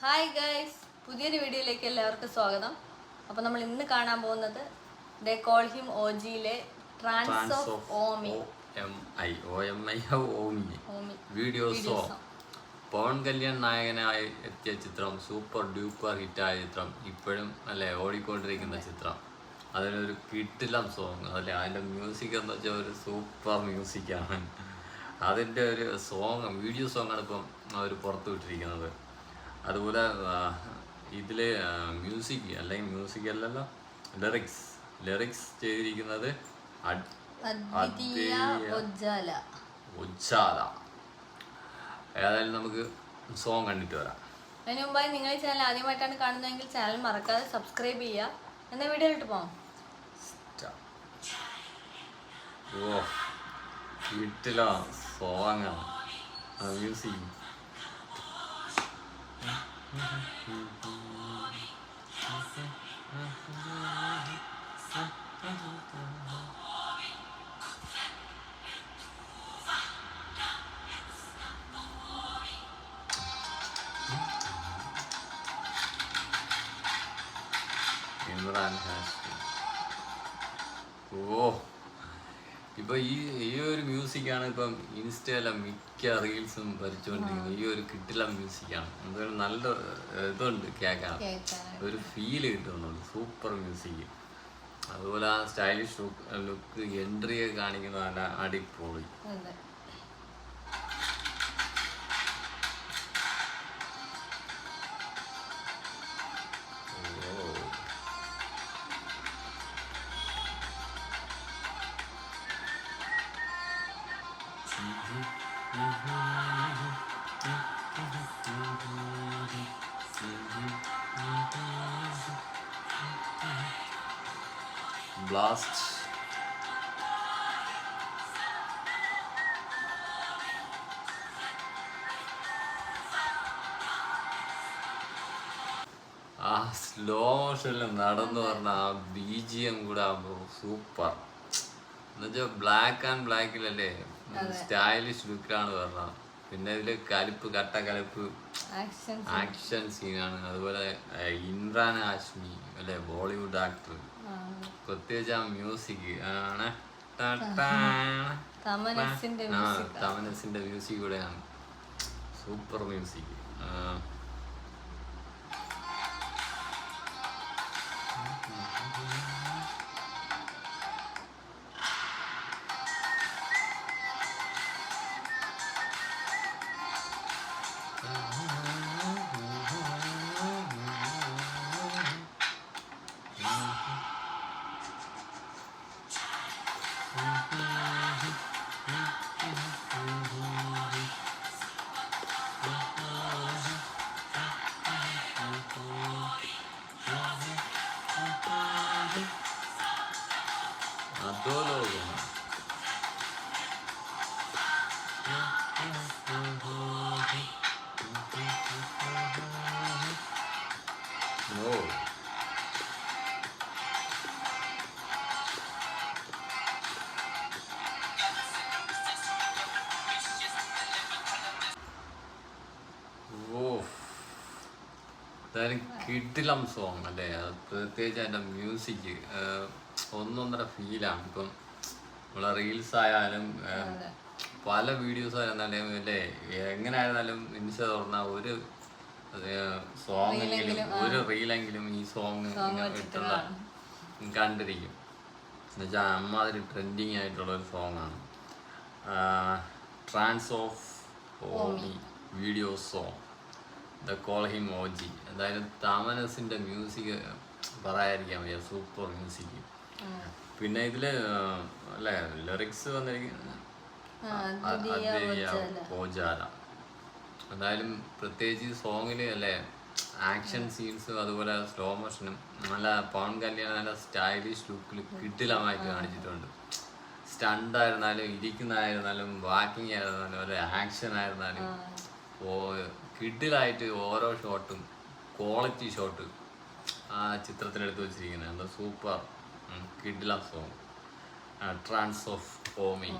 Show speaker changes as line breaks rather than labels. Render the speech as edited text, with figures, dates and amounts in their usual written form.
Hi guys, പുതിയൊരു വീഡിയോയിലേക്ക് എല്ലാവർക്കും സ്വാഗതം. അപ്പോൾ നമ്മൾ ഇന്ന് കാണാൻ പോകുന്നത് ദേ കോൾ ഹിം OGയിലെ trance of Omi
video song. Pawan Kalyan നായകനായി എത്തിയ ചിത്രം, സൂപ്പർ ഡ്യൂപ്പർ ഹിറ്റായ ചിത്രം, ഇപ്പോഴും അല്ലേ ഓടിക്കൊണ്ടിരിക്കുന്ന ചിത്രം. അതിലൊരു കിടിലം സോങ്, അതല്ലേ അതിൻ്റെ മ്യൂസിക് എന്ന് വെച്ചാൽ ഒരു സൂപ്പർ മ്യൂസിക്കാണ്. അതിൻ്റെ ഒരു സോങ്, വീഡിയോ സോങ്ങാണ് ഇപ്പം അവർ പുറത്തു വിട്ടിരിക്കുന്നത്. അതുപോലെ ഇതിൽ മ്യൂസിക് അല്ലെങ്കിൽ മ്യൂസിക് അല്ലല്ലോ, ലിറിക്സ് ചെയ്തിരിക്കുന്നത് ഉജ്ജാല. ഏതായാലും നമുക്ക് സോങ് കണ്ടിട്ട് വരാം.
അതിന് മുമ്പായി നിങ്ങൾ ഈ ചാനൽ ആദ്യമായിട്ടാണ് കാണുന്നതെങ്കിൽ ചാനൽ മറക്കാതെ സബ്സ്ക്രൈബ് ചെയ്യുക. എന്ന വീഡിയോയിലിട്ട് പോകാം.
ഓ വീട്ടിലോ സോങ്ങാണ്, മ്യൂസിക്. ഇമ്രാൻ ഹാഷ്മി. ഓ ഇപ്പൊ ഈ ഒരു മ്യൂസിക്കാണ് ഇപ്പം ഇൻസ്റ്റയിലെ മിക്ക റീൽസും വരച്ചുകൊണ്ടിരിക്കുന്നത്. ഈ ഒരു കിട്ടില്ല മ്യൂസിക്കാണ്. എന്തായാലും നല്ല ഇതുണ്ട്, കേൾക്കാൻ ഒരു ഫീല് കിട്ടുന്നുണ്ട്. Super music. അതുപോലെ ആ സ്റ്റൈലിഷ് ലുക്ക്, എൻട്രി ഒക്കെ കാണിക്കുന്ന നല്ല അടിപൊളി. ബ്ലാസ്റ്റ്. ആ സ്ലോ മോഷനിൽ നടന്നു പറഞ്ഞ ആ BGM കൂടെ സൂപ്പർ. എന്നുവെച്ചാൽ ബ്ലാക്ക് ആൻഡ് ബ്ലാക്കിലല്ലേ, സ്റ്റൈലിഷ് ലുക്കാണ് പറഞ്ഞത്. പിന്നെ ഇതില് കട്ട കലിപ്പ് ആക്ഷൻ സീനാണ്. അതുപോലെ ഇമ്രാൻ ഹാഷ്മി അല്ലെ, ബോളിവുഡ് ആക്ടർ. പ്രത്യേകിച്ച് ആ മ്യൂസിക് ആണ്, തമനസിന്റെ മ്യൂസിക് കൂടെയാണ്. Super music. എന്തായാലും കിടിലം സോങ് അല്ലേ. പ്രത്യേകിച്ച് അതിൻ്റെ മ്യൂസിക് ഒന്നൊന്നര ഫീലാണ്. ഇപ്പം നമ്മളെ റീൽസ് ആയാലും പല വീഡിയോസ് ആയിരുന്നാലും അല്ലേ, എങ്ങനെ ആയിരുന്നാലും ഇൻസ്റ്റ തുറന്നാൽ ഒരു സോങ്ങെങ്കിലും, ഒരു റീലെങ്കിലും ഈ സോങ് ഇട്ടുള്ള കണ്ടിരിക്കും. എന്നുവെച്ചാൽ അമ്മാതിരി ട്രെൻഡിങ് ആയിട്ടുള്ള ഒരു സോങ്ങാണ്. Trance of Omi video song, the call him OG. എന്തായാലും തമനസിന്റെ മ്യൂസിക് പറയാതിരിക്കാൻ വയ്യ, സൂപ്പർ മ്യൂസിക്. പിന്നെ ഇതില് അല്ലേ ലിറിക്സ് വന്നിരിക്കുന്നത് ഓജാല. എന്തായാലും പ്രത്യേകിച്ച് സോങ്ങില് അല്ലേ ആക്ഷൻ സീൻസും അതുപോലെ സ്ലോ മോഷനും നല്ല പവൻ കല്യാൺ നല്ല സ്റ്റൈലിഷ് ലുക്കിൽ കിടിലമായിട്ട് കാണിച്ചിട്ടുണ്ട്. സ്റ്റണ്ട് ആയിരുന്നാലും, ഇരിക്കുന്നതായിരുന്നാലും, വാക്കിംഗ് ആയിരുന്നാലും, ഒരു ആക്ഷൻ ആയിരുന്നാലും കിഡിലായിട്ട് ഓരോ ഷോട്ടും ക്വാളിറ്റി ഷോട്ട് ആ ചിത്രത്തിലെടുത്ത് വെച്ചിരിക്കുന്നത്. എന്താ സൂപ്പർ കിഡില സോങ്, ട്രാൻസ് ഓഫ് ഓമി.